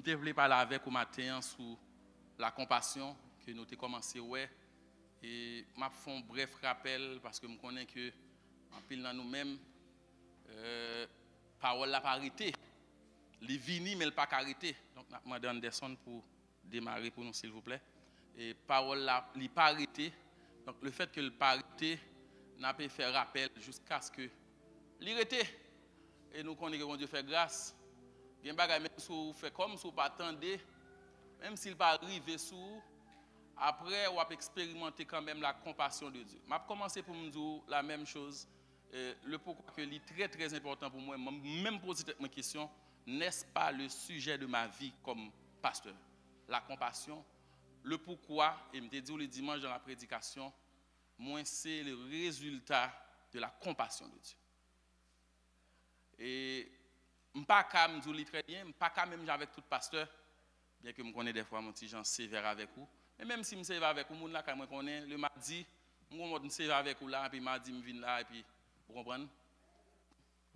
Je voulais parler avec vous matin sur la compassion que nous avons commencé. Et je vais faire un bref rappel parce que je connais que en pile dans nous-mêmes, parole n'a pas arrêté. Les vini, mais elle n'a pas arrêté. Donc, je demande à Anderson pour démarrer pour nous, s'il vous plaît. Et parole n'a pas arrêté. Donc, le fait que le pas arrêté, n'a pas fait rappel jusqu'à ce que l'arrêté. Et nous connaissons que bon Dieu fait grâce. Il y a des choses, même si vous faites comme si vous pas attendez, même s'il pas arrivé sous, après, on va expérimenter quand même la compassion de Dieu. Je vais commencer pour me dire la même chose. Le pourquoi que c'est très très important pour moi, même poser cette question, n'est-ce pas le sujet de ma vie comme pasteur? La compassion, le pourquoi, et je me dit le dimanche dans la prédication, moi c'est le résultat de la compassion de Dieu. Et je ne suis pas qu'à me dire très bien, je ne suis pas qu'à même avec tout pasteur, bien que je connais des fois mon petit Jean sévère avec vous. Mais même si je suis sévère avec vous, là, quand je connais, le mardi, je suis sévère avec vous là, et puis mardi, je viens là, et puis, vous comprenez?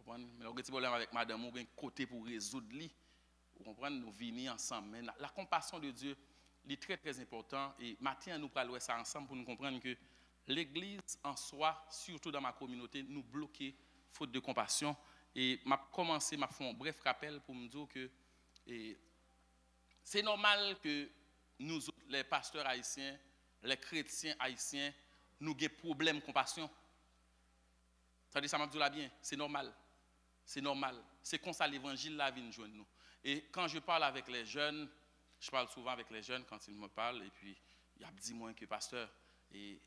Mais on a un petit problème avec madame, on a un côté pour résoudre lui. Vous comprenez? Nous venons ensemble. Mais la compassion de Dieu est très très important. Et maintenant, nous parlons ça ensemble pour nous comprendre que l'Église en soi, surtout dans ma communauté, nous bloque faute de compassion. Et je commencé, je fais un bref rappel pour me dire que c'est normal que nous, les pasteurs haïtiens, les chrétiens haïtiens, nous ayons des problèmes de compassion. Ça dit ça m'a dit là bien, c'est normal. C'est normal. C'est comme ça l'évangile là vient joindre nous. Et quand je parle avec les jeunes, je parle souvent avec les jeunes quand ils me parlent, et puis il y a dit moi que pasteur, et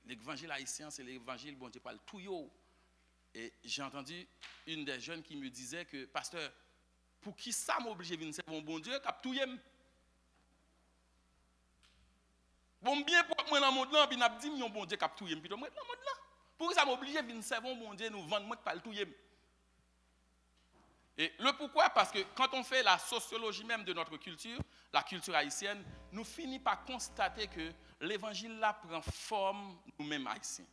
l'évangile haïtien, c'est l'évangile, bon Dieu parle tout yo. Et j'ai entendu une des jeunes qui me disait que, pasteur, pour qui ça m'oblige de venir servir bon Dieu, cap tout yem. Bon bien pour moi dans le monde là, puis n'a dit mon bon Dieu cap tout yem, puis moi dans le monde là. Pour ça m'oblige de venir servir bon Dieu, nous vendre moi pas tout yem. Et le pourquoi? Parce que quand on fait la sociologie même de notre culture, la culture haïtienne, nous finissons par constater que l'évangile là prend forme nous-mêmes haïtiens.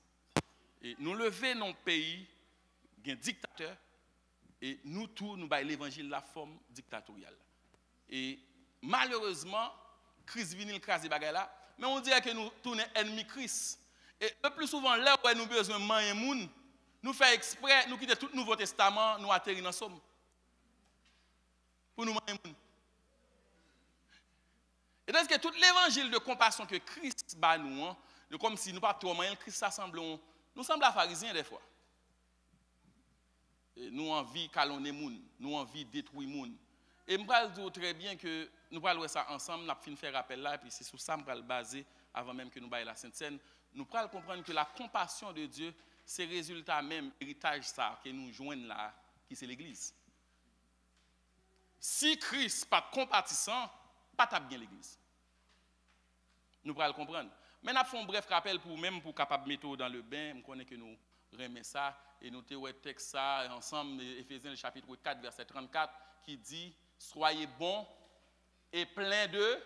Et nous levons nos pays, un dictateur, et nous tous, nous baillons l'évangile la forme dictatoriale. Et malheureusement, Christ vient le craser bagay là, mais on dirait que nous tournons ennemis Christ. Et le plus souvent, là où nous avons besoin de manger moun, nous faisons exprès, nous quittons tout le Nouveau Testament, nous atterrissons dans Somme. Pour nous manger moun. Et donc, que tout l'évangile de compassion que Christ bat nous, comme si nous pas trop manger, Christ nous semble à pharisiens des fois. Et nous envie calonner moun, nous envie détruire moun. Et je vais dire très bien que nous allons ça ensemble, nous allons faire rappel là, et puis c'est sur ça que nous allons baser avant même que nous baillons la Sainte Seine. Nous allons comprendre que la compassion de Dieu, c'est le résultat même, héritage ça, que nous joignons là, qui c'est l'Église. Si Christ n'est pas compatissant, pas tape bien l'Église. Nous allons comprendre. Mais nous faisons un bref rappel pour même pour capable mettre dans le bain, je connais que nous remet ça et nous avons texte ça ensemble, Éphésiens le chapitre 4 verset 34 qui dit soyez bons et pleins de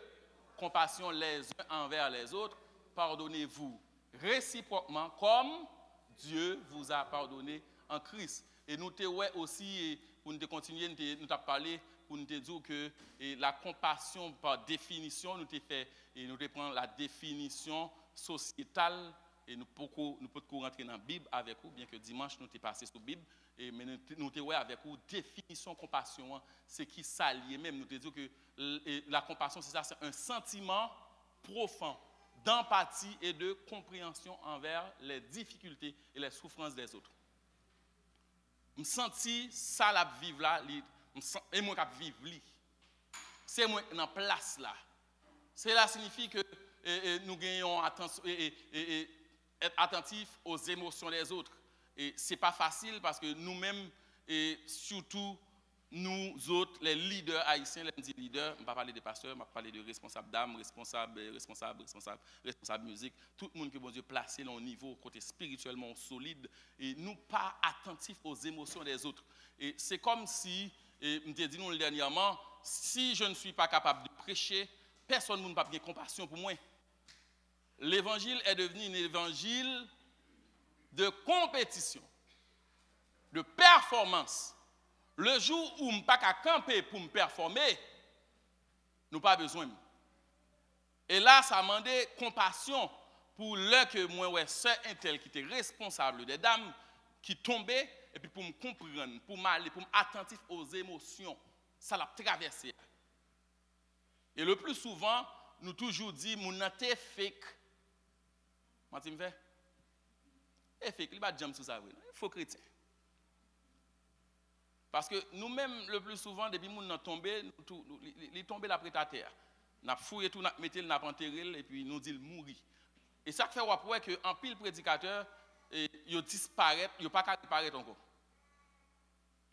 compassion les uns envers les autres, pardonnez-vous réciproquement comme Dieu vous a pardonné en Christ. Et nous avons aussi pour nous continuer nous avons parlé pour nous dire que la compassion par définition nous fait et nous prenons la définition sociétale. Et nous pouvons rentrer dans la Bible avec vous, bien que dimanche nous sommes passé sur la Bible, mais nous sommes avec vous, définition compassion, c'est qui s'allie même. Nous disons que la compassion, c'est ça, c'est un sentiment profond d'empathie et de compréhension envers les difficultés et les souffrances des autres. Je me sens ça la vivre là, et moi qui vivre là. C'est moi dans place là. Cela signifie que nous gagnons attention être attentif aux émotions des autres. Et ce n'est pas facile parce que nous-mêmes, et surtout nous autres, les leaders haïtiens, les leaders, je ne vais pas parler de pasteurs, je vais parler de responsables d'âme, responsables musique, tout le monde que bon Dieu placé dans un niveau côté spirituellement solide, et nous pas attentifs aux émotions des autres. Et c'est comme si, je me dit nous dernièrement, si je ne suis pas capable de prêcher, personne ne peut pas avoir compassion pour moi. L'évangile est devenu un évangile de compétition, de performance. Le jour où je ne pas qu'à camper pour me performer, nous pas besoin. Et là, ça m'a demandé compassion pour l'un que moi, ouais, sœur intel qui était responsable des dames qui tombaient, et puis pour me comprendre, pour m'aller, pour m'attentif aux émotions, ça l'a traversé. Et le plus souvent, nous toujours dit, mon nanté fake. Moi, tu me fais? Et fake, il va jamais sous ça. Il faut chrétien. Parce que nous-mêmes, le plus souvent, depuis que nous tombé, il tombe après ta terre. Nous avons fouillé tout, nous avons mis, nous avons enterré, et puis nous dit mourir. Et ça fait que en pile prédicateur, ils disparaissent, ils ne pas réparer encore.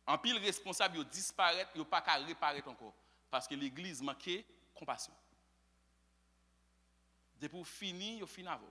En pile responsable, ils disparaissent, ils ne pas réparer encore. Parce que l'église manquait compassion. Et pour finir, il finit avant.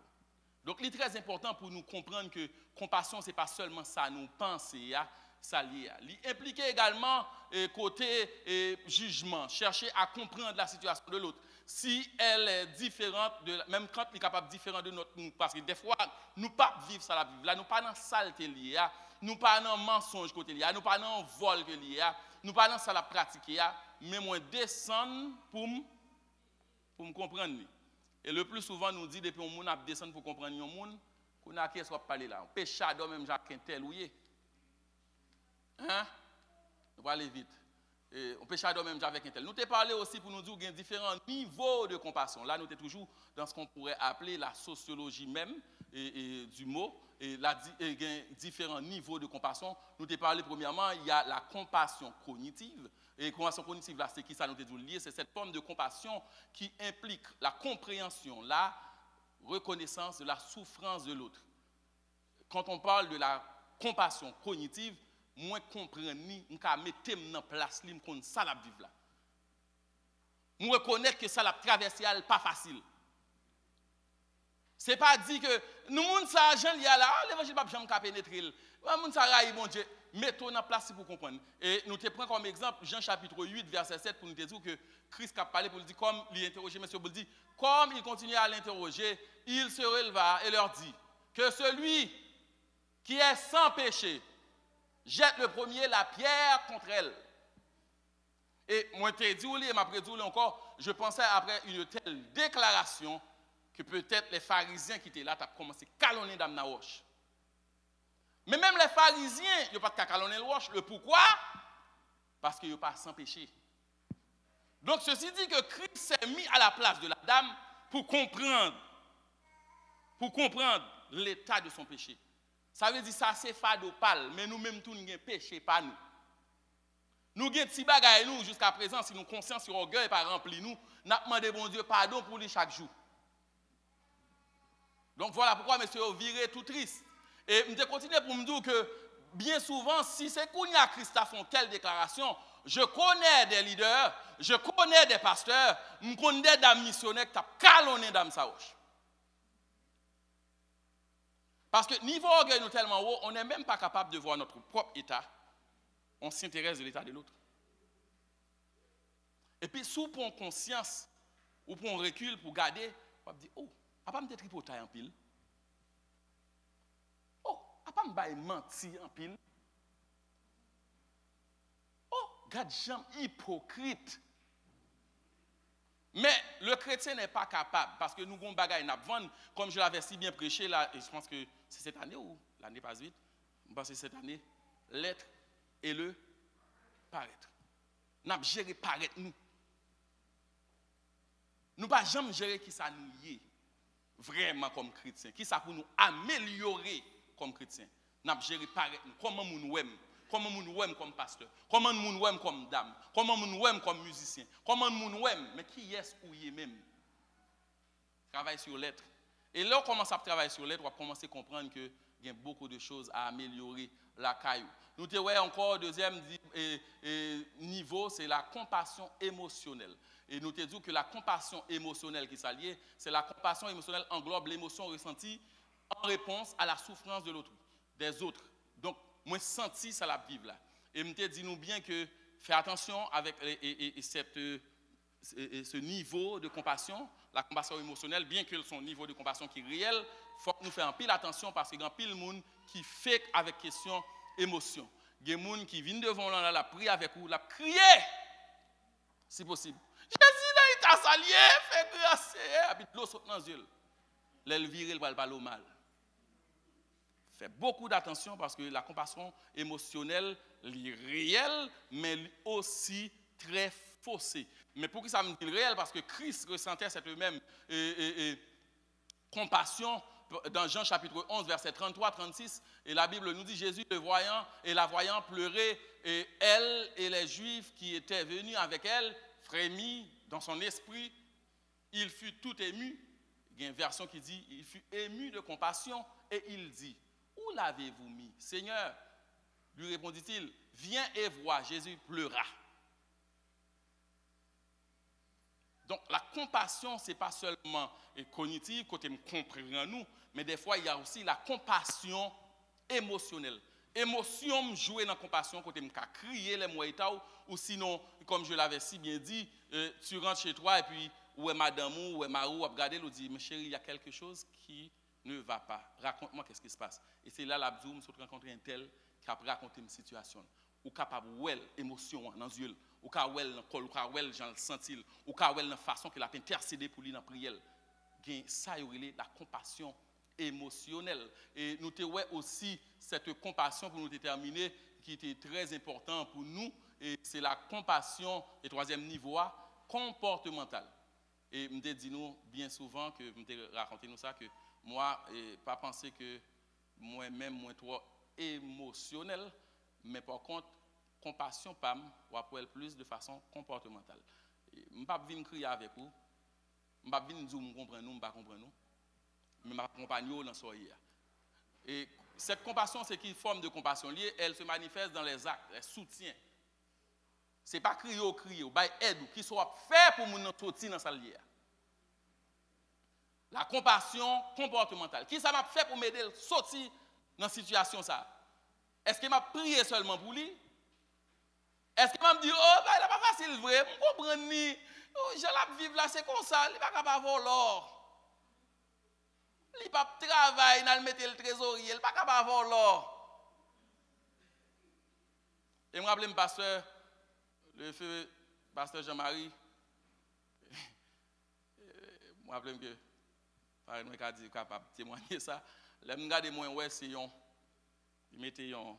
Donc, il est très important pour nous comprendre que compassion, ce n'est pas seulement ça, nous penser, ça lié. Il implique également côté jugement, chercher à comprendre la situation de l'autre. Si elle est différente, même quand elle est capable différente de notre nous, parce que des fois, nous ne pouvons pas vivre ça la vivre. Là, nous ne pas dans saleté liée, nous ne pas dans mensonge côté lié, nous ne pas dans vol lié, nous ne pas dans ça la pratique, mais moi descendre pour me comprendre. Et le plus souvent, nous dit, depuis qu'on a descendu pour comprendre un monde, qu'on a qui est-ce qu'on parler là. Péchador même Jacques Quintel, oui. Hein? On va aller vite. On péchador même Jacques Quintel. Nous t'ai parlé aussi pour nous dire qu'il y a différents niveaux de compassion. Là, nous t'es toujours dans ce qu'on pourrait appeler la sociologie même du mot. Et il y a différents niveaux de compassion. Nous t'ai parlé premièrement, il y a la compassion cognitive. Et compassion cognitive, là, c'est qui ça nous dit lié? C'est cette forme de compassion qui implique la compréhension, la reconnaissance de la souffrance de l'autre. Quand on parle de la compassion cognitive, moi comprendre ni, m'ka mettre en place li m'kon ça la vivre là. Moi reconnaître que ça la traverser pas facile. C'est pas dit que nous moun ça Jean li là, l'évangile pas jamais ka pénétrer. Moun ça raï bon Dieu, mettons en place pour comprendre. Et nous te prend comme exemple Jean chapitre 8 verset 7 pour nous dire que Christ a parlé pour lui dire comme il interroger monsieur pour dire comme il continue à l'interroger, il se releva et leur dit que celui qui est sans péché jette le premier la pierre contre elle. Et moi, je t'ai dit, et m'a dit encore, je pensais après une telle déclaration que peut-être les pharisiens qui étaient là, ont commencé à calonner Dame Naoche. Mais même les pharisiens, ils n'ont pas de calonner le roche. Le pourquoi? Parce qu'ils n'ont pas sans péché. Donc, ceci dit que Christ s'est mis à la place de la dame pour comprendre l'état de son péché. Ça veut dire ça c'est fado pal, mais nous-mêmes tout nous avons péché pas nous. Nous avons des petits bagages nous jusqu'à présent si nous conscience sur orgueil pas rempli nous, n'a demandé bon Dieu pardon pour lui chaque jour. Donc voilà pourquoi monsieur viré tout triste. Et je continue pour me dire que bien souvent si c'est Kounia Christ a fait telle déclaration, je connais des leaders, je connais des pasteurs, je connais des missionnaires qui ont calonné dans sa roche. Parce que niveau orgueil nous tellement haut, on n'est même pas capable de voir notre propre état. On s'intéresse de l'état de l'autre. Et puis, sous pour conscience, ou pour recul, pour garder, on va dire, oh, à pas me tripoter en pile. Oh, à pas me mentir en pile. Oh, garde jambe hypocrite. Mais le chrétien n'est pas capable, parce que nous avons des bagages à vendre, comme je l'avais si bien prêché, là, et je pense que c'est cette année ou l'année passe vite, je pense que c'est cette année, l'être et le paraître. Nous avons géré paraître nous. Nous ne pouvons jamais gérer qui ça nous lié, vraiment comme chrétien, qui ça pour nous améliorer comme chrétien. Nous avons géré paraître nous, comment nous aimons. Comment nous aime comme pasteur? Comment nous aime comme dame? Comment nous aime comme musicien? Comment nous aime? Mais qui est-ce ou y est même? Travaille sur l'être. Et là, on commence à travailler sur l'être, on va commencer à comprendre qu'il y a beaucoup de choses à améliorer la caillou. Nous te voyons encore, deuxième niveau, c'est la compassion émotionnelle. Et nous te disons que la compassion émotionnelle qui s'allie, c'est la compassion émotionnelle englobe l'émotion ressentie en réponse à la souffrance de l'autre, des autres. Donc, moi, senti ça la vivre là. Et je te dis nous bien que fais attention avec ce niveau de compassion, la compassion émotionnelle, bien que son niveau de compassion qui est réel, il faut que nous fassions un pile attention parce qu'il y a un pile de monde qui fait avec question émotion. Il y a des gens qui viennent devant là, la prier avec vous, la crier, si possible. Jésus, il t'a salié, fait grâce, et puis l'eau saute dans les yeux. L'elle vire, elle va le parler mal. Fait beaucoup d'attention parce que la compassion émotionnelle est réelle, mais aussi très faussée. Mais pour que ça me dit réel, parce que Christ ressentait cette même compassion dans Jean chapitre 11, verset 33-36, et la Bible nous dit, Jésus le voyant et la voyant pleurer, et elle et les Juifs qui étaient venus avec elle, frémit dans son esprit, il fut tout ému. Il y a une version qui dit, il fut ému de compassion, et il dit, où l'avez-vous mis? Seigneur, lui répondit-il, viens et vois. Jésus pleura. Donc la compassion, ce n'est pas seulement cognitive, côté me comprendre nous, mais des fois il y a aussi la compassion émotionnelle. Émotion me jouer dans la compassion, côté me crier les mots ou sinon, comme je l'avais si bien dit, tu rentres chez toi et puis où est madame ou est Marou, à regarder, elle dit, mais chérie, il y a quelque chose qui ne va pas. Raconte-moi qu'est-ce qui se passe. Et c'est là l'abdou, je me rencontre un tel qui a raconté une situation. Ou capable de émotion dans les yeux, ou capable dans le col, ou capable dans le sentil, ou capable dans la façon qu'il a intercédé pour lui dans la prière. Ça, il la compassion émotionnelle. Et nous avons aussi cette compassion pour nous déterminer qui était très important pour nous. Et c'est la compassion, le troisième niveau, comportementale. Et je me dis nous bien souvent que je me raconté nous ça que moi, pas penser que moi-même, moi trop émotionnel, mais par contre, compassion, pas ou après plus de façon comportementale. Je ne vais pas venir crier avec vous, je ne vais pas venir dire que je comprends nous, je ne comprends nous, mais je m'accompagne dans ce hier. Et cette compassion, c'est une forme de compassion liée, elle se manifeste dans les actes, les soutiens. Ce n'est pas crier, mais aide, qui soit fait pour nous sortir dans cette lière. La compassion comportementale. Qui ça m'a fait pour m'aider à sortir dans cette situation ça? Est-ce qu'il m'a prié seulement pour lui? Est-ce qu'il m'a dit, oh, bah, il n'est pas facile, vrai, je comprends ni. Oh, je l'ai vivre là, c'est comme ça, il n'est pas capable d'avoir l'or. Il n'est pas travailler, il n'a pas mettre le trésorier, il n'est pas capable d'avoir l'or. Et je me rappelle, pasteur, le feu, pasteur Jean-Marie, je me rappelle que, par exemple, je suis capable de témoigner ça. Je me regarde, moi, ouais, c'est un, il mettait un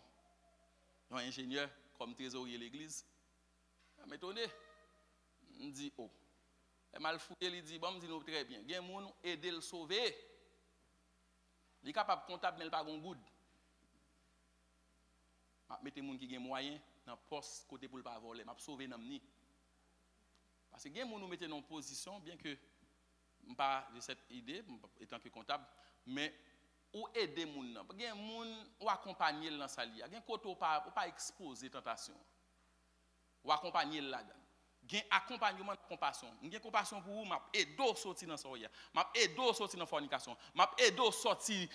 ingénieur comme trésorier de l'église. Je m'étonne. Je me dis, oh. Et mal fouillé, il dit, bon, je dis, très bien. Il y a des gens qui aident le sauver. Il est capable de comptable, mais il n'a pas de good. Je mets des gens qui ont des moyens dans le poste côté pour ne pas voler. Je sauver dans le parce que il y a des gens qui mettent dans une position, bien que je n'ai pas cette idée, étant que comptable, mais ou aider les gens. Il y a des gens qui accompagner dans sa vie. Il y a des gens qui ne pas exposer tentation. Ou accompagner là-dedans. Il y a un accompagnement de compassion. Il y a compassion pour vous, je vais aider à sortir dans ce soya. Je vais aider à sortir dans la fornication. Je vais aider à sortir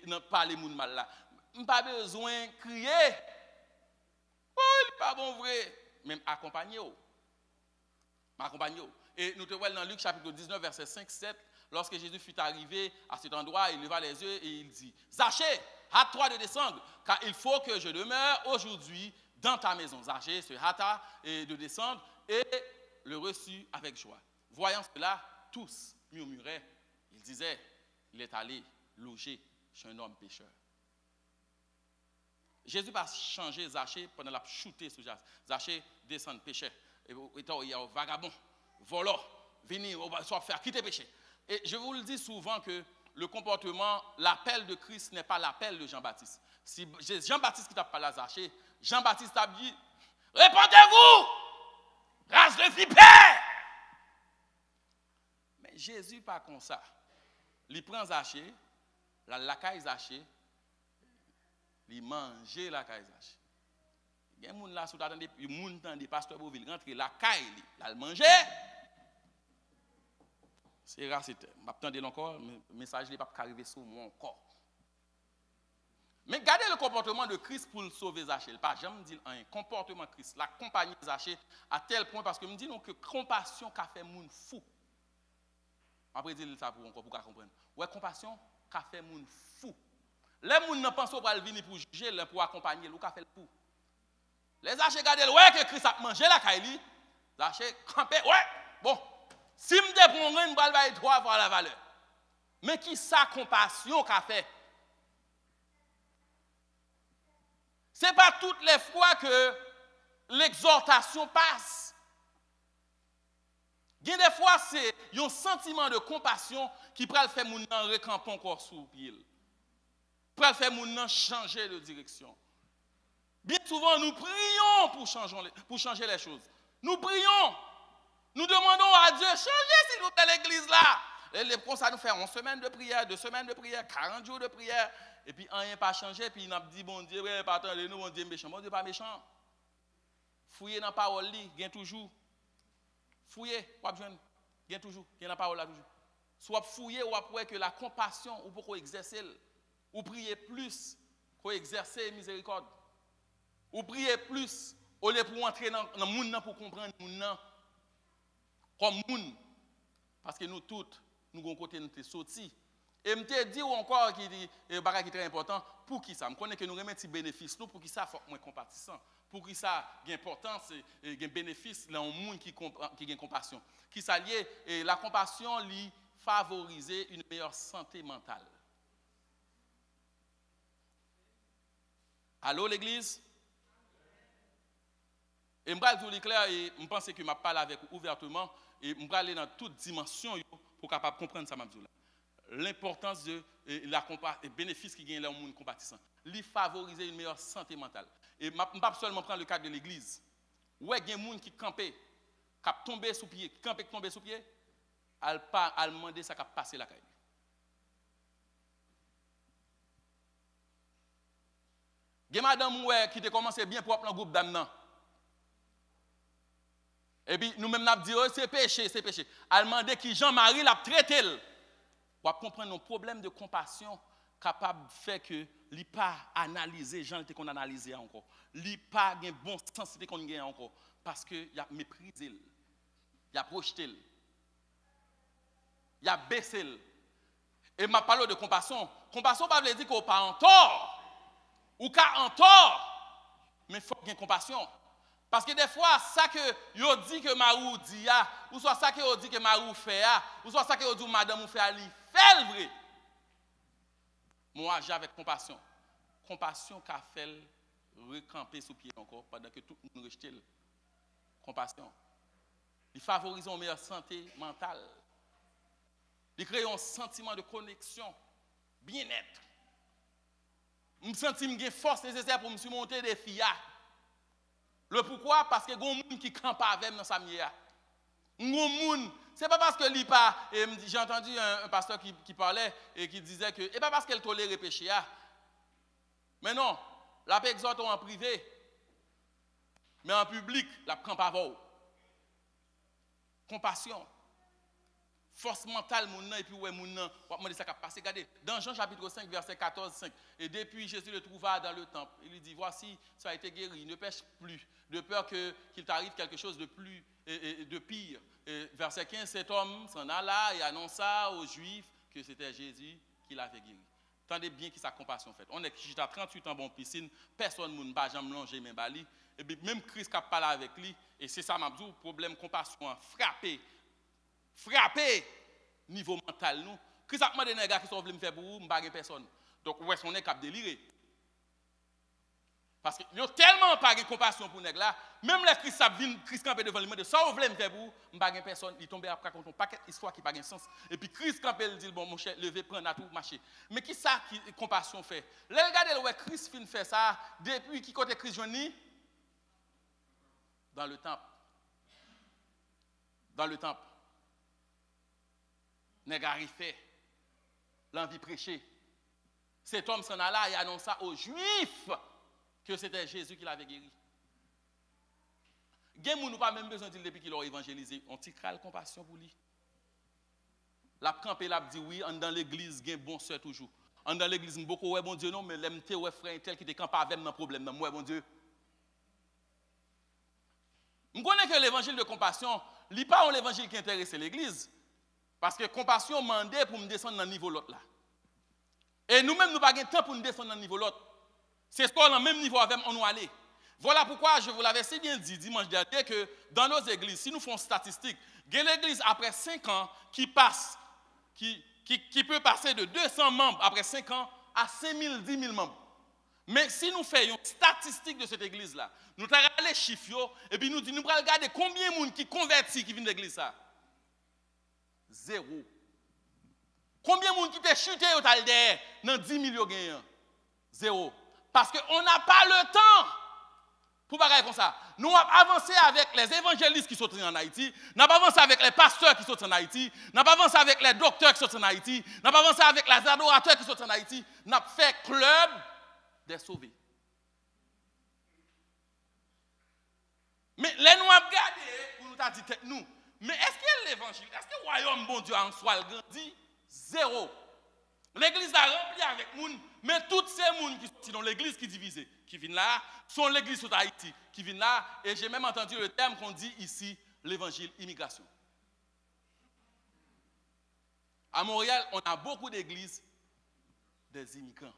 dans parler de mal là. Je n'ai pas besoin de crier. Oh, il n'est pas bon vrai. Même accompagner. Et nous te voyons dans Luc chapitre 19, verset 5-7. Lorsque Jésus fut arrivé à cet endroit, il leva les yeux et il dit, Zachée, hâte-toi de descendre, car il faut que je demeure aujourd'hui dans ta maison. Zachée se hâta de descendre et le reçut avec joie. Voyant cela, tous murmuraient. Ils disaient, il est allé loger chez un homme pécheur. Jésus va changer Zachée pendant la shooter sur Zachée. Zachée descend pécheur. Il y a un vagabond, volant, venir, on va se faire quitter péché. Et je vous le dis souvent que le comportement, l'appel de Christ n'est pas l'appel de Jean-Baptiste. Si Jean-Baptiste qui t'a parlé à Zachée, Jean-Baptiste a dit, répondez-vous, race de vipère. Mais Jésus pas comme ça. Il prend Zachée, la caille Zachée, il mange la caille Zachée. Il y a des gens là, il y a des pasteurs pour venir rentrer la caille, il mange. C'est rare, c'est. Je m'attendais encore, le message n'est pas arrivé sur mon corps. Mais gardez le comportement de Christ pour sauver Zachée. Pas jamais dire un comportement de Christ, l'accompagner Zachée à tel point, parce que me dit que compassion qu'a fait moun fou. Après dire ça pour comprendre. Ouais, compassion qu'a fait moun fou. Les gens ne pensent pas venir pour juger, pour accompagner, ou qu'a fait le fou. Les Zachée gardent, ouais, que Christ a mangé la caille. Zachée campé, ouais, bon. Si je me prends une balle, je vais 3 fois la valeur. Mais qui ça compassion qu'a fait? Ce n'est pas toutes les fois que l'exhortation passe. Il y a des fois, c'est un sentiment de compassion qui peut faire mon nan recamper encore sous pied. Peut faire mon nan changer de direction. Bien souvent, nous prions pour changer les choses. Nous prions. Nous demandons à Dieu, changez s'il vous plaît l'église là. Et comme ça nous fait 11 semaines de prière, 2 semaines de prière, 40 jours de prière. Et puis rien n'a pas changé. Puis il a dit, bon Dieu, pas attendez-nous, bon Dieu méchant. Bon Dieu pas méchant. Fouillez dans la parole, gain toujours. Fouillez, ou besoin, gain toujours, gain la parole là toujours. Soit fouillez ou après que la compassion ou pour exercer, ou prier plus, pour exercer miséricorde. Ou prier plus, au lieu pour entrer dans le monde pour comprendre le monde comme monde. Parce que nous toutes, nous avons côté nous sortis. Et je me dis encore qui est très important, pour qui ça? Je connais que nous remettons des bénéfices, pour qui ça faut moins compatissant. Pour qui ça a importance et un bénéfice dans un monde qui a compassion. Qui s'allie et la compassion lui favoriser une meilleure santé mentale. Allô l'église? Et je vais dire clair et je pense que je vais parler avec vous ouvertement et je vais aller dans toutes dimensions pour capable comprendre ça. L'importance de la bénéfice qui gagne dans le monde compatissant. Lui favoriser une meilleure santé mentale. Et je ne vais pas seulement prendre le cadre de l'église. Où il y a des gens qui campent, qui tombent sous pied, qui campent, qui tombent sous pied, elle demande ça qui a passé la caille. Il y a madame qui a commencé bien propre dans le groupe d'âme. Et puis nous-mêmes nous avons dit, oh, c'est péché, c'est péché. Elle demande qui Jean-Marie l'a traité. On va comprendre nos problèmes de compassion capable de faire que li pas analyser gens qu'on analysé encore. Li pas gen bon sens qu'on gagne encore parce que il a méprisé, il a projeté, il a baissé. Et m'a parlé de compassion. Compassion pas veut dire qu'on pas en tort ou qu'à en tort, mais faut gain compassion. Parce que des fois, ça que yo dit que Marou dit, ou soit ça que yo dit que Marou fait, ou soit ça que yo dit madame ou fait, li fait le vrai. Moi, j'ai avec compassion. Compassion qu'a fait recamper sous pied encore pendant que tout le monde rejetait. Compassion. Il favorise une meilleure santé mentale. Il crée un sentiment de connexion, bien-être. Je me sens que j'ai force nécessaire pour me surmonter des filles. Le pourquoi? Parce que il y a des gens qui campent avec dans sa mienne. Ce n'est pas parce que lui pas. J'ai entendu un pasteur qui parlait et qui disait que ce n'est pas parce qu'elle tolère le péché. Mais non, la paix exhorte en privé. Mais en public, la camp avec vous. Compassion. Force mentale, et puis ouais, on va ça qui a passé. Regardez, dans Jean chapitre 5, verset 14, 5. Et depuis, Jésus le trouva dans le temple. Il lui dit, voici, tu as été guéri, ne pêche plus, de peur qu'il t'arrive quelque chose de plus, de pire. Et verset 15, cet homme s'en alla et annonça aux Juifs que c'était Jésus qui l'avait guéri. Tendez bien qui sa compassion fait. On est à 38 ans bon piscine, personne ne va jamais longer même bali. Et puis même Christ qui a parlé avec lui, et c'est ça m'a dit, problème compassion, frappé niveau mental nous. Christ a demandé des gars qui sont venus me faire pour vous, je ne personne. Donc où est-ce qu'on est capable de délirer? Parce qu'il y a tellement pas de compassion pour les là, même les Christ campé devant lui, ça vous voulez me faire pour vous, je ne personne, il tombe après contre un paquet d'histoires qui n'a pas de sens. Et puis Christ campé dit bon mon cher, levez, prendre à tout marcher. Mais qui ça qui compassion fait? Là regardez où Christ fait ça depuis qui côté Christ joini dans le temple. Dans le temple. Nèg arrivé, l'envie prêcher. Cet homme s'en alla et annonça aux Juifs que c'était Jésus qui l'avait guéri. Gen moun nou pas même besoin de dire depuis qu'il a évangélisé, on ti kral compassion pour lui. La campé l'a dit oui, dans l'église gen bon sœur toujours. Dans l'église beaucoup ouais bon Dieu non mais l'aime ouais frère tel qui te camp avec dans problème dans moi bon Dieu. Je connais que l'évangile de compassion, li pas l'évangile qui intéresse l'église. Parce que compassion mandé pour me descendre dans le niveau l'autre là. Et nous-mêmes, nous n'avons pas de temps pour nous descendre dans le niveau l'autre. C'est ce qu'on a le même niveau avec on nous aller. Voilà pourquoi je vous l'avais si bien dit dimanche dernier que dans nos églises, si nous faisons statistiques, il y a l'église après 5 ans qui passe, qui peut passer de 200 membres après 5 ans à 5 000, 10 000 membres. Mais si nous faisons statistique de cette église-là, nous regardons les chiffres et puis nous allons regarder combien de monde qui convertit qui vient de l'église ça. 0. Combien de monde qui t'a chuté au talde dans 10 millions gagnants? 0. Parce qu'on n'a pas le temps pour parler comme ça. Nous avons avancé avec les évangélistes qui sont en Haïti, nous avons avancé avec les pasteurs qui sont en Haïti, nous avons avancé avec les docteurs qui sont en Haïti, nous avons avancé avec les adorateurs qui sont en Haïti, nous avons fait club des sauvés. Mais les nous avons regardé pour nous dire nous, mais est-ce que l'évangile, est-ce que le royaume bon Dieu en soi grandit? 0. L'église a rempli avec moun, mais toutes ces moun qui sont dans l'église qui divisée, qui viennent là, sont l'église sur Haïti, qui viennent là, et j'ai même entendu le terme qu'on dit ici, l'évangile immigration. À Montréal, on a beaucoup d'églises des immigrants.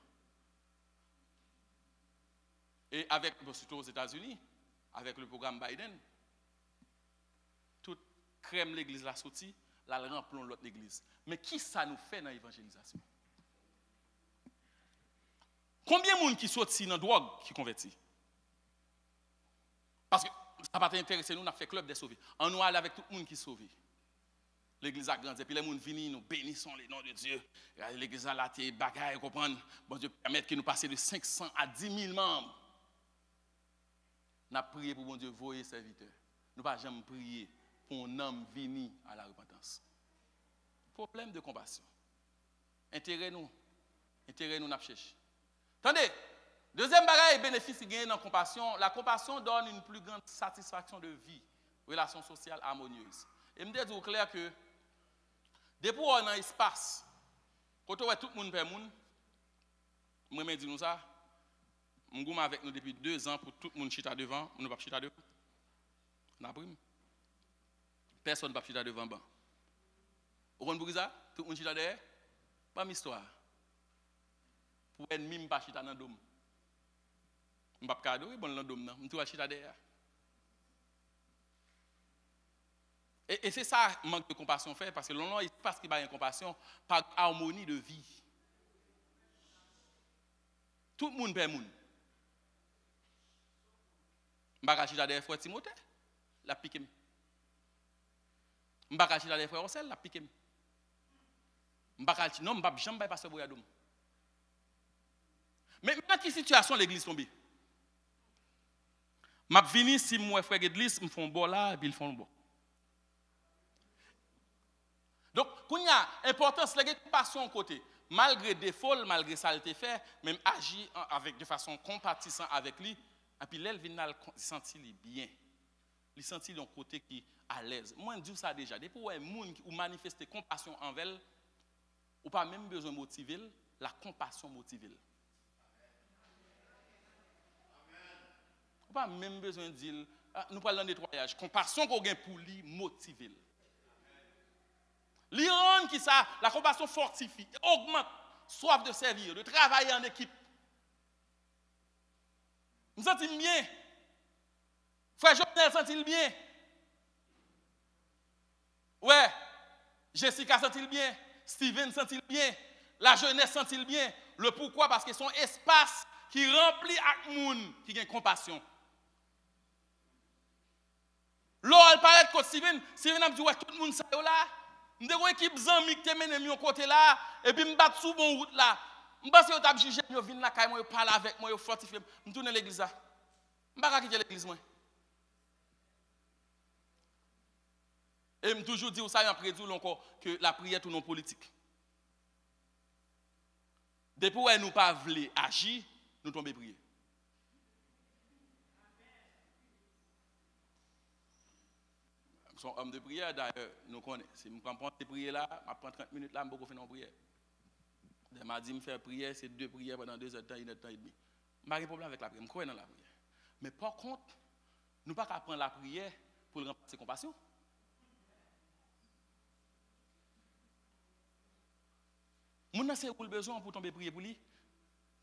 Et avec, surtout aux États-Unis, avec le programme Biden, toute crème l'église la sortie, là, elle remplit l'autre église. Mais qui ça nous fait dans l'évangélisation? Combien de monde qui sortent dans la drogue qui convertit? Parce que ça ne va pas t'intéresser, nous, on a fait club des sauvés. On nous allait avec tout le monde qui est sauvé. L'église a grandi, et puis les gens viennent, nous bénissons les noms de Dieu. L'église a la tête, bagaille, comprendre. Bon Dieu permet que nous passions de 500 à 10 000 membres. Nous avons prié pour bon Dieu, voyer serviteurs. Nous n'avons pas jamais prié pour un homme venir à la repentance. Problème de compassion. Intérêt nous n'a pas cherché. Attendez, deuxième bagaille, bénéfice qui gagne dans la compassion. La compassion donne une plus grande satisfaction de vie, relation sociale harmonieuse. Et je me dis clair que, depuis qu'on est dans l'espace, quand on voit tout le monde per monde, moi je dis nous ça, je suis avec nous depuis 2 ans pour tout le monde chita devant, nous ne pas chita devant. On a pris. Personne ne va chita devant. Vous comprenez ça? Tout le monde chita derrière? Pas m'histoire. Pour ennemi, je ne pas chita dans le dôme. Je ne pas cadeau, bon dans le dôme, je ne chita derrière. Et c'est ça manque de compassion fait, parce que l'on est parce qu'il y a une compassion, par harmonie de vie. Tout le monde perd le monde. Je ne vais pas chita derrière frère Timothée, la pique. Je ne vais pas chita derrière frère Ossel, la pique. Je ne vais pas jamais passer pour Yadoum. Mais dans quelle situation l'église tombe? Je vais venir si mon frère l'église me font bon là et puis ils font bon. Donc, il y a importance de la compassion côté. Malgré des défauts, malgré ça le fait, même agir avec de façon compatissante avec lui, et puis là, il sentit bien. Il sentit d'un côté qui est à l'aise. Moi, je dis ça déjà. Depuis que vous manifestez compassion envers elle, ou pas même besoin de motiver, la compassion motive. Ou pas même besoin de dire, nous parlons de nettoyage. Compassion qu'on gagne pour lui, motive. L'Iran qui ça, la compassion fortifie, augmente, soif de servir, de travailler en équipe. Nous sentons bien. Frère Jovenel sent-il bien? Ouais. Jessica sent-il bien? Steven sent-il bien? La jeunesse sent-il bien? Le pourquoi? Parce que son espace qui remplit avec moun qui a compassion. Là, elle paraît que Steven a dit ouais, tout le monde ça là. Je suis une équipe zami qui te mène mon côté là, et puis je me bats sous bon route là. Je pense que vous avez jugé, je viens là, je parle avec moi, je fortifie, je tourne l'église là. Je ne vais pas quitter l'église. Et je toujours dire ça, après tout encore, que la prière est non politique. Depuis que nous ne pas voulons agir, nous tombons prier. Son homme de prière, d'ailleurs, nous connaissons. Si je prends des prières là, je prends 30 minutes là, je vais faire une prière. Je m'a dit, me faire prière, c'est 2 prières pendant 2 heures de temps, 1 heure de temps et demi. Je n'ai pas de problème avec la prière, je crois dans la prière. Mais par contre, nous ne pouvons pas prendre la prière pour le remplacer compassion. Nous avons besoin pour tomber prier pour lui.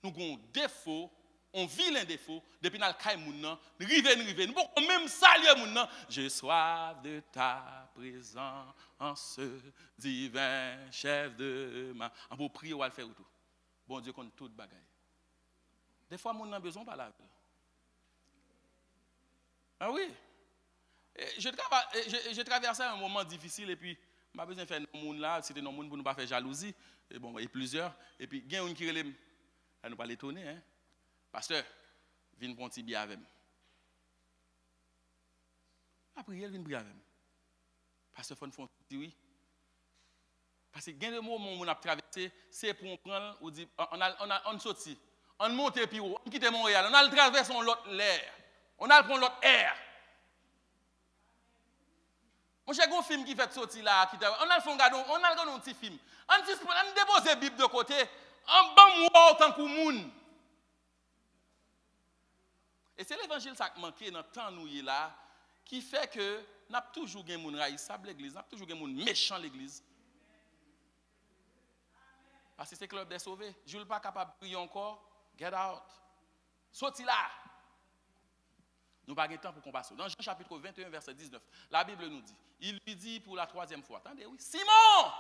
Nous avons un défaut on vilain défaut, depuis nous avons moun nan, rive, nous pouvons même saluer moun nan. J'ai soif de ta présence, divin chef de ma. On peut prier ou à le faire tout. Bon Dieu compte toute bagaille. Des fois, moun nan besoin pas la. Ah oui. Je traversais un moment difficile et puis je n'ai besoin de faire un monde là, c'était un monde pour ne pas faire jalousie. Et bon, il y a plusieurs. Et puis, il y a un qui relève. Elle ne pas l'étonner. Hein? Pasteur, viens prendre un petit billet avec moi. Après, elle vient prier avec moi. Pasteur, il faut dire oui. Parce que il y a des moments où on a traversé, c'est pour prendre, on dit, on sortit, on monte puis on quitte Montréal, on a traversé l'autre l'air, on a prendre l'autre air. Mon cher, un film qui fait sortir là, on a regardé un petit film. On dépose la Bible de côté, on bat autant que moun. Et c'est l'évangile qui manque dans le temps où il est là, qui fait que nous avons toujours des gens raïssables l'église, nous avons toujours des gens méchants l'église. Parce que c'est le club des sauvés. Je ne suis pas capable de prier encore. Get out. Sorti là. Nous n'avons pas de temps pour combattre. Dans Jean chapitre 21, verset 19, la Bible nous dit, il lui dit pour la troisième fois, attendez, oui, Simon,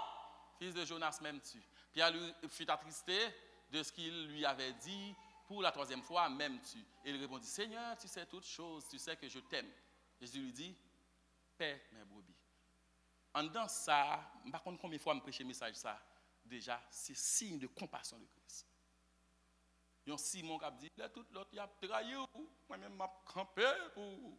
fils de Jonas, m'aimes-tu? Pierre lui fut attristé de ce qu'il lui avait dit pour la troisième fois, m'aimes-tu? Et il répondit, Seigneur, tu sais toutes choses, tu sais que je t'aime. Jésus lui dit, paix mes brebis. En dedans ça, je ne sais pas combien de fois je prêche le message ça, déjà, c'est signe de compassion de Christ. Il y a Simon qui a dit, là, tout l'autre, il a trahi, moi-même, m'a campé pour.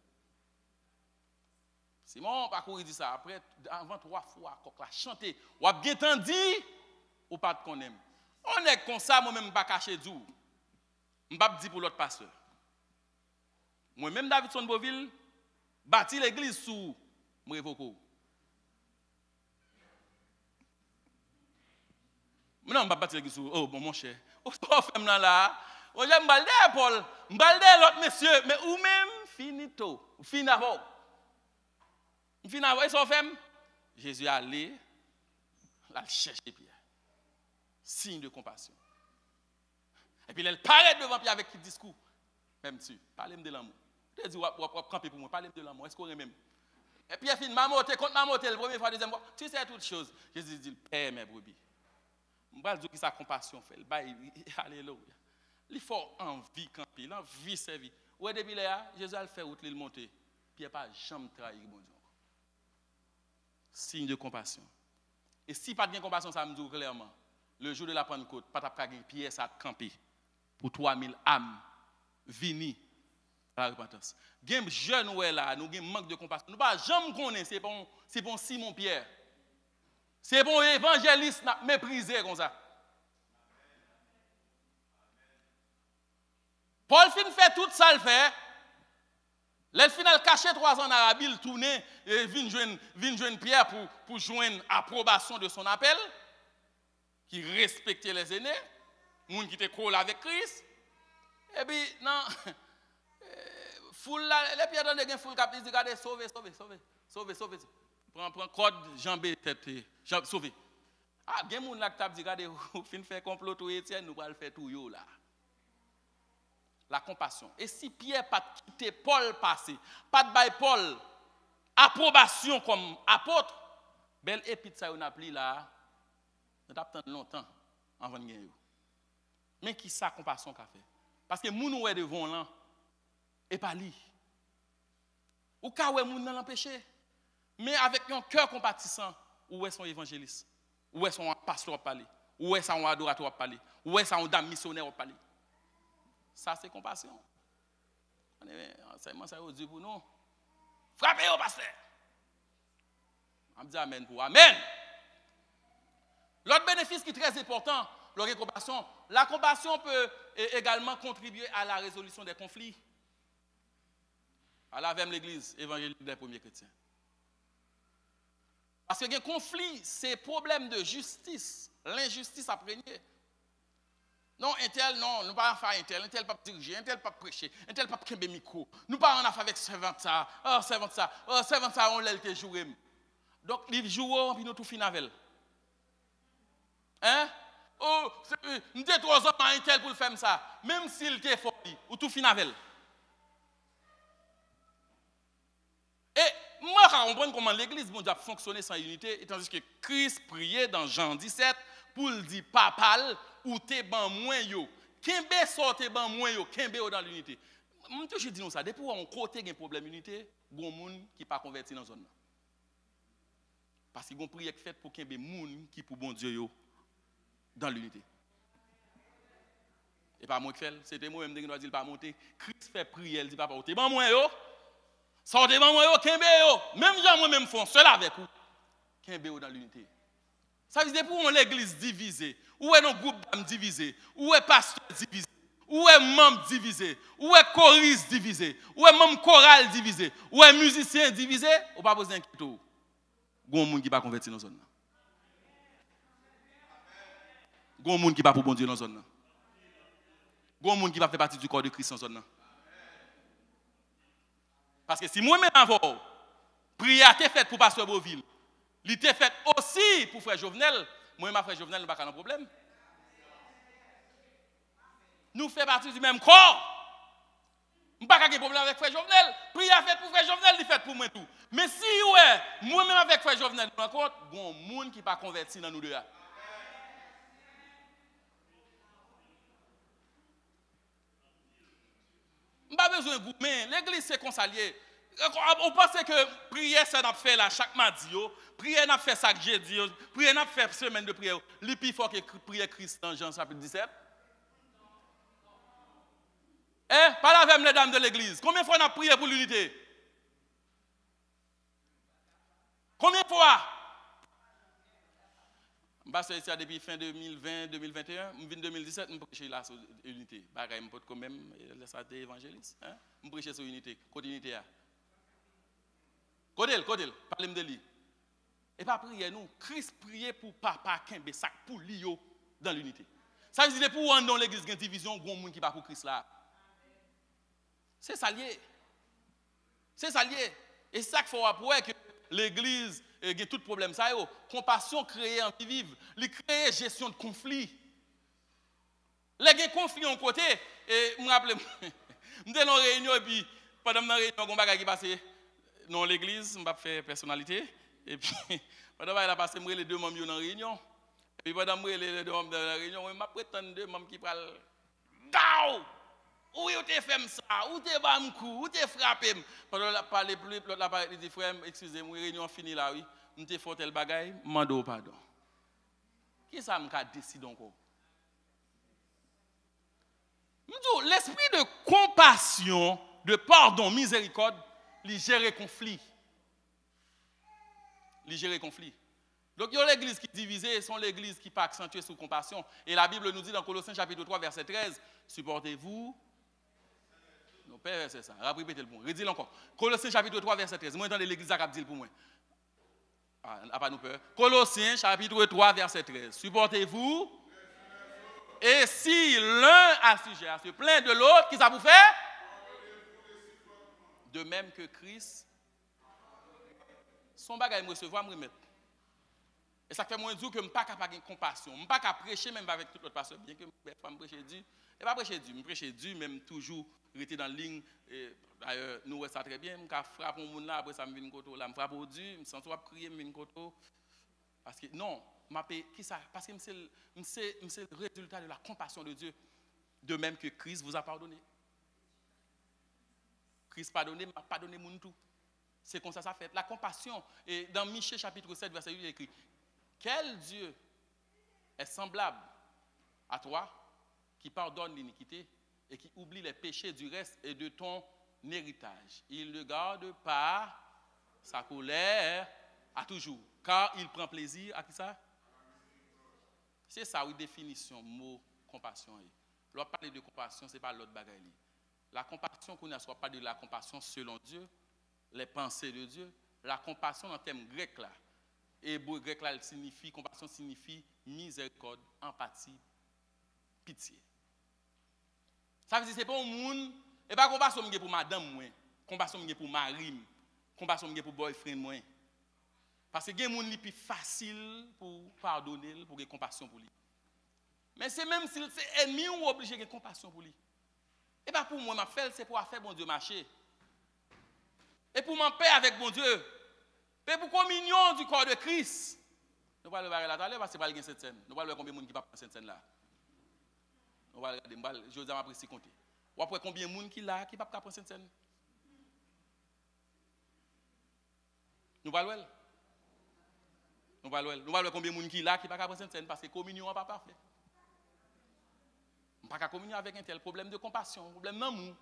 Simon, par contre, il dit ça. Après, avant 3 fois, quand il a chanté, ou a bien entendu, ou pas de qu'on aime. On est comme ça, moi-même, je ne pas cacher du. Je ne pas dire pour l'autre pasteur. Moi-même, Davidson Beauville, bâti l'église sous Mrevoko. Mais non, je ne vais pas bâtir l'église sous. Oh, bon, mon cher. Où est-ce là? On a m'balde Paul, m'balde l'autre monsieur, mais ou même finito, finavo. Finavo, et son femme, Jésus allé, là chercher Pierre. Signe de compassion. Et puis elle paraît devant Pierre avec qui discours. Même tu, parlez-moi de l'amour. Tu dis, camper pour moi, parlez-moi de l'amour. Est-ce qu'on est même? Et Pierre fin, mamoté, contre mamoté, la première fois, deuxième fois, tu sais toutes choses. Jésus dit, Père mes brebis. Je vais dire que sa compassion fait. Alléluia. Il faut envie camper, l'envie servir. Ou depuis là, Jésus a fait où il monter. Pierre pas jamais trahi bon Dieu. Signe de compassion. Et si pas de compassion, ça me dit clairement, le jour de la Pentecôte, pas de Pierre ça camper pour 3000 âmes vini à la repentance. Gen jeune ou là, nous gen manque de compassion. Nous pas jamais connaître c'est bon Simon Pierre. C'est bon évangéliste n'a méprisé comme ça. Paul fin fait tout ça le fait. Le final caché 3 ans en Arabie, il tourne et vient joindre Pierre pour joindre approbation de son appel, qui respectait les aînés, moun qui était collé avec Christ. Et puis non, foule là, les Pierre dans des foule qui dit regardez sauver. Prends code jambé tête sauver. Ah, gen moun là qui t'a dit regardez ou fin faire complot tout Étienne, nous va le faire tout yo là. La compassion. Et si Pierre pas quitté Paul passé, pas de bail Paul approbation comme apôtre, belle épître ça on a pris là, on attend longtemps avant de gagner. Mais qui ça compassion qu'a fait? Parce que moun ou est devant là et pas lui. Ou ka ouais moun dans l'empêcher. Mais avec un cœur compatissant, où est son évangéliste? Où est son pasteur parler? Où est son adorateur parler? Où est son dame missionnaire parler? Ça, c'est compassion. Enseignement, ça veut dire pour nous. Frappez au pasteur. On dit amen pour amen. L'autre bénéfice qui est très important, la compassion peut également contribuer à la résolution des conflits. À la même l'église évangélique des premiers chrétiens. Parce que les conflits, c'est problème de justice. L'injustice a prégné. Non, un tel, non, nous ne pas faire un tel pas diriger, un tel pas prêcher, un tel pas prendre micro. Nous pas en affaire avec servant ça, on l'a été joué. Donc, les joueurs, puis nous tout fin avec. Hein? Oh, nous sommes 3 ans à un tel pour faire ça. Même s'il était fort, ou tout fin avec. Et moi, je comprends comment l'église a fonctionné sans unité, étant donné que Christ priait dans Jean 17 pour le dire papal ou te ban moins yo. Kembe sorte ban moins yo, kembe dans l'unité. Moi, je dis ça, depuis on côté un problème d'unité, il y a des gens qui ne sont pas convertis dans la zone. Parce qu'il y a une prière qui fait pour qu'il y ait des gens qui pour bon Dieu yo dans l'unité. Et pas moi qui fais, c'était moi-même qui dois dire pas monter. Christ fait prière, il dit pas monter. Ban moins yo. Sortez ban moins yo, kembe yo. Même gens moi-même font seul avec vous. Kembe yo dans l'unité. Ça veut dire pour l'église divisée, où est nos groupes d'âmes divisés, où est pasteur divisé, où est membre divisé, où est choriste divisé, où est membre choral divisé, où est musicien divisé, on pas besoin d'inquiéter. Il y a des gens qui ne sont pas convertis dans la zone. Il y a des gens qui ne sont pas pour bon Dieu dans la zone. Il y a des gens qui ne font pas partie du corps de Christ dans la zone. Parce que si moi-même avant, prière est faite pour pasteur Beauville, il était fait aussi pour frère Jovenel, moi-même frère Jovenel, nous n'avons pas de problème. Nous faisons partie du même corps. Je n'ai pas de problème avec frère Jovenel. Prière faite pour frère Jovenel, il fait pour moi tout. Mais si ouais, moi-même avec frère Jovenel, il y a des gens qui ne sont pas convertis dans nous deux. Je n'ai pas besoin de vous, mais l'église c'est consalié. On pense que prière ça n'a fait là chaque mardi, prière n'a fait chaque jeudi, prière n'a fait semaine de prière. Le plus fort que prière Christ dans Jean chapitre 17. Parlez avec les dames de l'église. Combien de fois on a prié pour l'unité? Combien de fois? Je suis ici depuis fin 2020, 2021. Je viens 2017, je prêche là sur l'unité. Je ne peux quand même laisser être évangéliste. Je prêche sur l'unité. Côté unité. Côté, parlez-moi de lui. Et pas prier nous. Christ priait pour papa Kembe, sac pour lui dans l'unité. Ça veut dire pour on dans l'église, il y a une division, il y a des gens qui ne sont pas pour Christ là. C'est ça lié. C'est ça lié. Et c'est ça qu'il faut apprendre que l'église a tout problème. Ça, compassion créée en vie vive. Il crée gestion de conflit. Les gens conflit en côté. Et je me rappelle, je suis dans une réunion et puis pendant la réunion, il y a un bagage qui passé dans l'église, je vais faire personnalité. Et puis pendant que je passé, les 2 membres dans la réunion. Et puis pendant que les 2 membres dans la réunion, je prétends 2 membres qui parlent. Gao! Où tu fait ça? Où tu vas me coup? Où tu frappé? Pendant que je parle plus, l'autre dit frère, excusez-moi, réunion finie là, oui. Je t'ai fait tel bagaille, mando pardon. Qui ça m'a décidé encore? L'esprit de compassion, de pardon, miséricorde, il gère conflit. Il gère conflit. Donc, il y a l'église qui est divisée, sont l'église qui n'est pas accentuée sur compassion. Et la Bible nous dit dans Colossiens chapitre 3, verset 13, supportez-vous. Non, père, c'est ça. Répétez le point. Redis-le encore. Colossiens chapitre 3, verset 13. Moi, j'entends l'église qui a dit pour moi. Ah, pas nous peur. Colossiens chapitre 3, verset 13. Supportez-vous. Et si l'un a sujet à se plaindre de l'autre, qui ça vous fait? De même que Christ, son bagage me recevoir, me remettre. Et ça fait moins dur que je ne suis pas capable de compassion. Je ne suis pas capable de prêcher même avec tout l'autre pasteur. Bien que je prêche Dieu. Et pas prêcher Dieu. Je prêche Dieu, même toujours rester dans la ligne. D'ailleurs, nous voyons ça très bien. Je frappe mon monde là, après ça me vient une côté là. Je frappe au Dieu, je sens trop crier, je viens une côté. Parce que non, qui ça? Parce que c'est le résultat de la compassion de Dieu. De même que Christ vous a pardonné. Christ pardonné, m'a pardonné mon tout. C'est comme ça fait. La compassion. Et dans Michée chapitre 7, verset 8, il est écrit: quel Dieu est semblable à toi qui pardonne l'iniquité et qui oublie les péchés du reste et de ton héritage. Il ne garde pas sa colère à toujours, car il prend plaisir à qui ça? C'est ça, oui, définition, mot compassion. Lorsqu'on parle de compassion, ce n'est pas l'autre bagaille. La compassion qu'on a, soit pas de la compassion selon Dieu, les pensées de Dieu. La compassion en termes grecs là, hébreu grec là, compassion signifie miséricorde, empathie, pitié. Ça veut dire que ce n'est pas un monde, et pas compassion pour madame, moi, compassion pour mari, compassion pour boyfriend. Moi. Parce que il y a des gens qui sont plus facile pour pardonner, pour avoir compassion pour lui. Mais c'est même si c'est ennemi ou obligé de compassion pour lui. Et pas pour moi, ma fait, c'est pour faire bon Dieu marcher. Et pour m'en paix avec bon Dieu. Et pour communion du corps de Christ. Nous allons le voir là, parce que c'est pas cette scène. Nous allons voir combien de monde qui va prendre cette scène là. Nous allons regarder, je vais apprécier compter. Ou après combien de monde qui là qui va prendre cette scène. Nous allons voir. Nous allons voir combien de monde qui là qui va prendre cette scène parce que communion n'est pas parfait. On ne peut pas communier avec un tel problème de compassion, problème d'amour.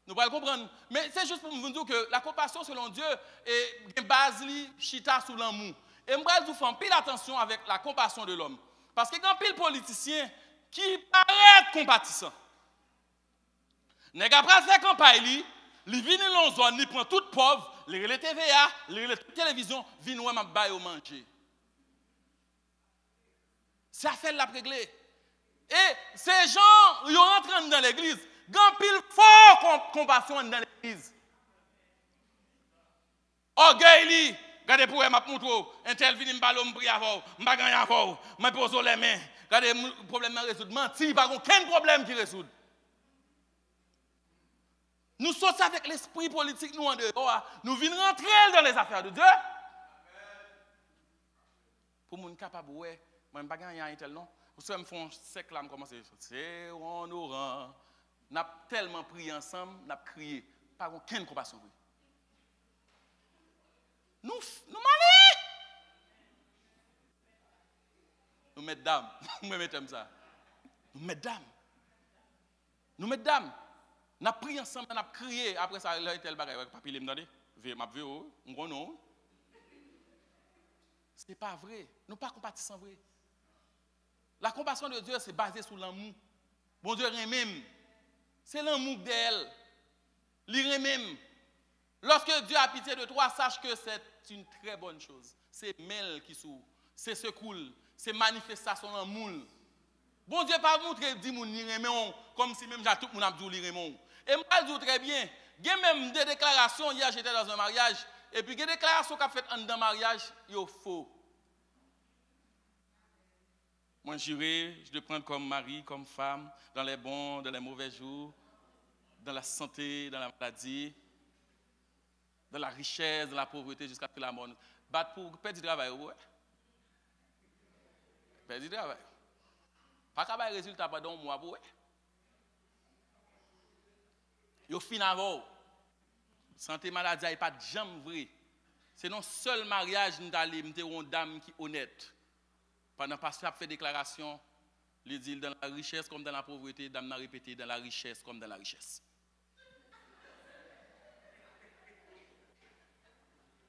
Nous allons comprendre. Mais c'est juste pour vous dire que la compassion selon Dieu est une base chita sous l'amour. Et je vais vous faire pile attention avec la compassion de l'homme. Parce que quand pile politicien qui paraît compatissant, n'est pas faire campagne, il vient dans une zone, il prend toute pauvre, il relève TVA, il relève toute télévision, il vient m'a bailler au manger. Ça fait la régler. Et ces gens, ils rentrent dans l'église, grand pile fort compassion dans l'église. Orgueil, regardez pour m'a montre, un tel vient me ballon me avant, m'a gagné encore, m'a posé les mains. Regardez le problème n'a résoudre, menti, pas aucun problème qui résout. Nous sommes avec l'esprit politique nous en dehors, nous venons rentrer dans les affaires de Dieu. Pour moun capable ouais, moi pas gagné un tel non. Vous savez me font sec là me commencer c'est on oran. N'a tellement prié ensemble, n'a crié, pas aucune compassion. Nous malé. Nous mesdames, nous mettons ça. Nous mesdames. Nous mesdames. N'a prié ensemble, n'a crié après ça là tel bagage papier me demander, m'a vu on non. Ce n'est pas vrai. Nous ne pas compatissants vrai. La compassion de Dieu, c'est basé sur l'amour. Bon Dieu même. C'est l'amour d'elle. Il même. Lorsque Dieu a pitié de toi, sache que c'est une très bonne chose. C'est mêle qui s'ouvre. C'est secours. C'est manifestation d'amour. Bon Dieu pas montré dit moun ni remen comme si même tout le monde a dit li remen. Et moi je dis très bien, il y a même des déclarations hier j'étais dans un mariage et puis des déclarations qu'a fait dans le mariage, yo faux. Moi juré, je dois prendre comme mari, comme femme dans les bons, dans les mauvais jours, dans la santé, dans la maladie, dans la richesse, dans la pauvreté jusqu'à ce que la mort. Battre pour perdre du travail, ouais. Perdre du travail. Pas qu'à avoir résultat pendant un mois, ouais. Yo fin avant. Santé maladie n'est pas jamais vrai. C'est non seul mariage nous d'aller m'te une dame qui honnête. Pendant pasteur a fait déclaration, il dit dans la richesse comme dans la pauvreté, dame n'a répété dans la richesse comme dans la richesse.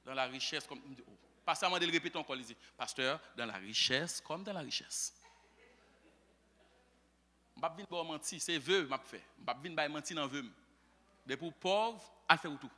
Dans la richesse comme pasteur m'a dit répéter encore il dit pasteur dans la richesse comme dans la richesse. Je ne vais pas mentir, c'est vœu m'a fait. Je ne vais pas mentir dans vœu. De pour pauvre, à faire tout.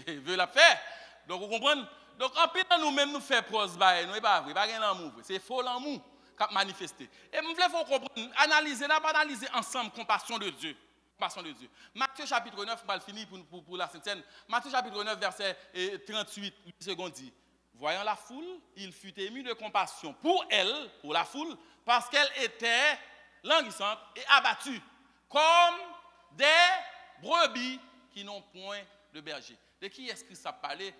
Vœu la fait. Donc vous comprenez? Donc en plus nous-mêmes nous faisons prose nous n'est pas vrai, pas rien l'amour, c'est faux l'amour qui a manifesté. Et je voulais comprendre, analyser là, pas analyser ensemble compassion de Dieu. Compassion de Dieu. Matthieu chapitre 9, on va le finir pour la Sainte-Seine. Matthieu chapitre 9 verset 38 secondes dit. Voyant la foule, il fut ému de compassion pour elle, pour la foule, parce qu'elle était languissante et abattue, comme des brebis qui n'ont point de berger. De qui est-ce que ça parlait?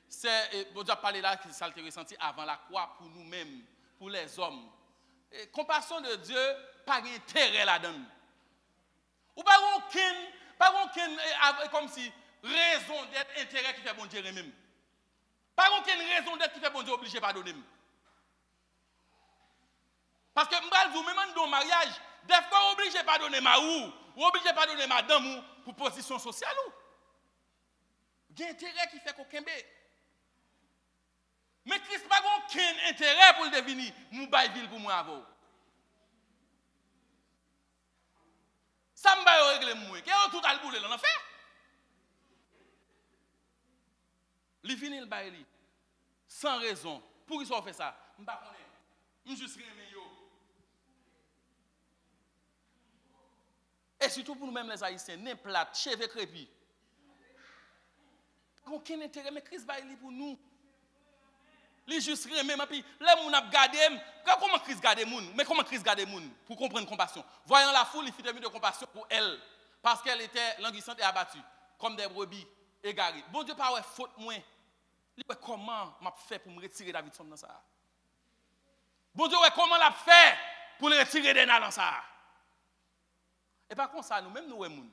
C'est, bon Dieu a parlé là, ça a été ressenti avant la croix pour nous-mêmes, pour les hommes. Et compassion de Dieu, pas d'intérêt là-dedans. Ou pas aucune, comme si, raison d'être, intérêt qui fait bon Dieu même. Pas aucune raison d'être qui fait bon Dieu obligé de pardonner. Parce que même dans le mariage, des fois obligé de pardonner ma ou obligé de pardonner madame pour position sociale ou. Il y a un intérêt qui fait qu'aucun bé. Mais Christ n'a pas aucun intérêt pour le devenir Moubaïville pour moi avant. Ça me va régler moi. Qu'est-ce que tout a le boulot là, fait? Il finit le bail sans raison. Pour qu'ils soit fait ça, je ne sais pas. Je juste remets yo. Et surtout pour nous-mêmes les Haïtiens, n'est plate, cheveux crépis. Aucun intérêt, mais Christ va pour nous. Li juste remet puis les moun a gardé comment Christ garder moun mais comment Christ garder moun pour comprendre compassion. Voyant la foule, il fit de compassion pour elle parce qu'elle était languissante et abattue comme des brebis égarées. Bon Dieu pas ouais faute moi. Il dit comment m'a fait pour me retirer David dans ça. Bon Dieu ouais comment l'a fait pour le retirer des dans ça. Et par contre ça nous même nous ouais moun.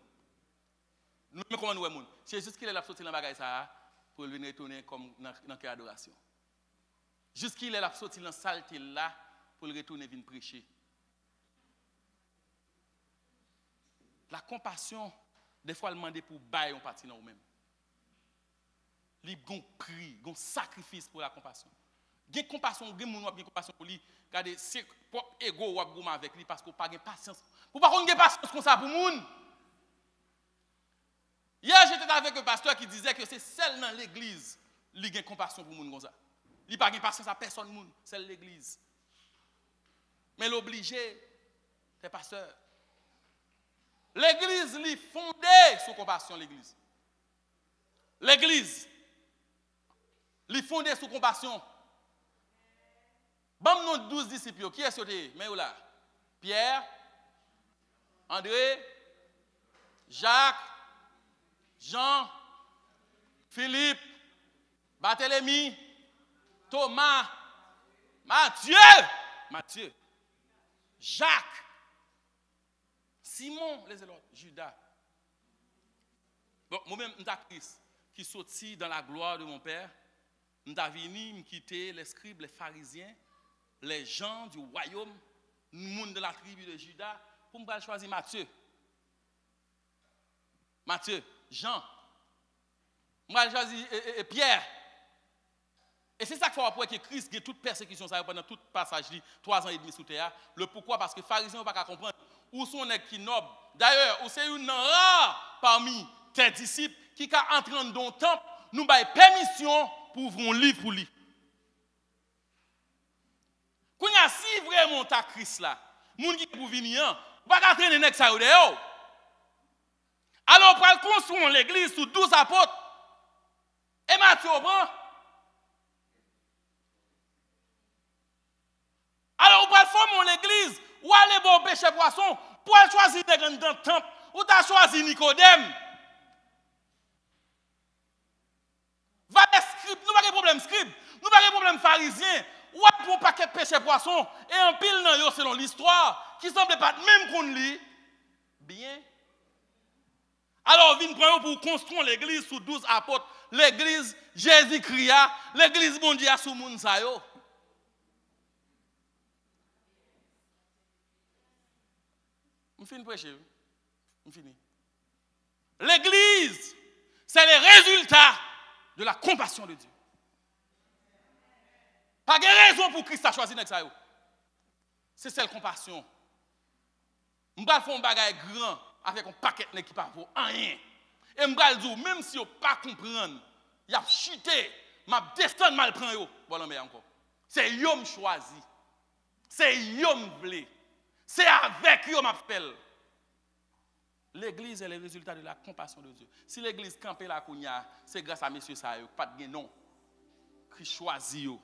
Nous même comment nous ouais moun. C'est juste qu'il est là sorti dans bagaille ça pour venir retourner comme dans cœur adoration. Jusqu'il est là sorti dans saleté là pour le retourner venir prêcher. La compassion des fois elle demande pour bailler on parti dans nous même. Li gon prix, gon sacrifice pour la compassion. Gen compassion, gen moun gen compassion pour lui, regardez c'est propre ego ou gouma avec lui parce qu'on pas gen patience. Pour pas qu'on gen patience comme ça pour moun. Hier j'étais avec un pasteur qui disait que c'est seul dans l'église li gen compassion pour moun comme ça. Il pas gen patience à personne moun, c'est l'église. Mais l'obligé c'est pasteur. L'église li fondée sur compassion l'église. L'église li fondée sur compassion. Bam nous 12 disciples qui est sauté mais où là Pierre, André, Jacques, Jean, Philippe, Barthélemy, Thomas, Matthieu, Jacques, Simon, les autres, Judas. Bon, moi-même, je suis Christ qui sorti dans la gloire de mon Père. Je suis venu me quitter les scribes, les pharisiens, les gens du royaume, le monde de la tribu de Judas, pour me choisir Matthieu, Jean, je vais choisir Pierre. Et c'est ça qu'il faut que Christ ait toute persécution ça pendant tout passage 3 ans et demi sous terre. Le pourquoi? Parce que les pharisiens ne peuvent pas comprendre où sont les qui nobles. D'ailleurs, c'est une rare parmi tes disciples qui entrent dans le temple, nous avons permission pour ouvrir un livre pour lui. Quand il y a si vraiment ta Christ là, moun qui pour venir, pas qu'à traîner nek ça dehors. Alors on va construire l'église sous 12 apôtres. Et Matthieu prend. Alors on va former l'église ou aller bon pêcher poisson pour choisir des grands dans le temple ou t'as choisi Nicodème. Va des scribes, nous pas de problème scribe, nous pas de problème pharisien. Ou pour un paquet de pêche poisson et un pile dans yo selon l'histoire qui semble pas même qu'on lit bien. Alors vinn prendre pour construire l'église sous 12 apôtres, l'église Jésus-Christ, l'église bon Dieu sous moun sa yo. On finit prêcher. On finit. L'église c'est le résultat de la compassion de Dieu. Pas de raison pour Christ a choisi ça. C'est celle compassion. Je vais faire un bagage grand avec un paquet qui ne pas pour rien. Et je vais dire, même si vous ne pas comprendre, il a chuté, m'a destin mal prend yo. Voilà mais encore. C'est yom choisi. C'est yom vle. C'est avec yo m'a fait. L'église est le résultat de la compassion de Dieu. Si l'église campé la kounya, c'est grâce à monsieur ça yo, pas de non. Christ choisi yo.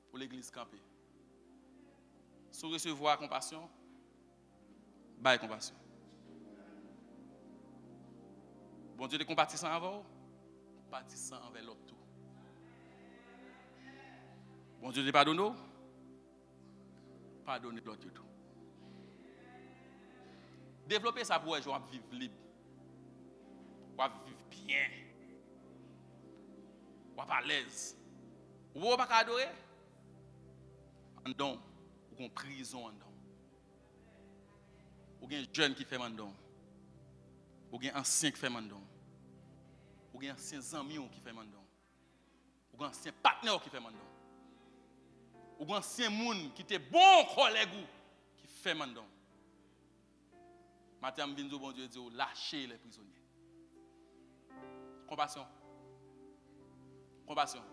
Pour l'église campée. Si vous recevoir compassion, baille compassion. Bon Dieu est compatissant envers vous, compatissant envers l'autre tout. Bon Dieu est pardonnant, pardonnez l'autre tout. Développer ça pour vivre libre, pour vivre bien, pour à l'aise. Vous ne pouvez pas adorer? En don, ou en prison en don. Ou un jeune qui fait en don. Ou un ancien qui fait en don. Ou un ancien ami qui fait en don. Ou un ancien partenaire qui fait en don. Ou un ancien monde qui était bon collègue qui fait en don. Maintenant, je bon Dieu dit lâchez les prisonniers. Compassion. Compassion.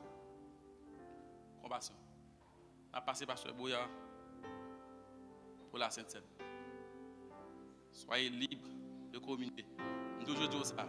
Compassion. A passé Pasteur Boya pour la Sainte-Seine. Soyez libres de communiquer. Je toujours dis ça.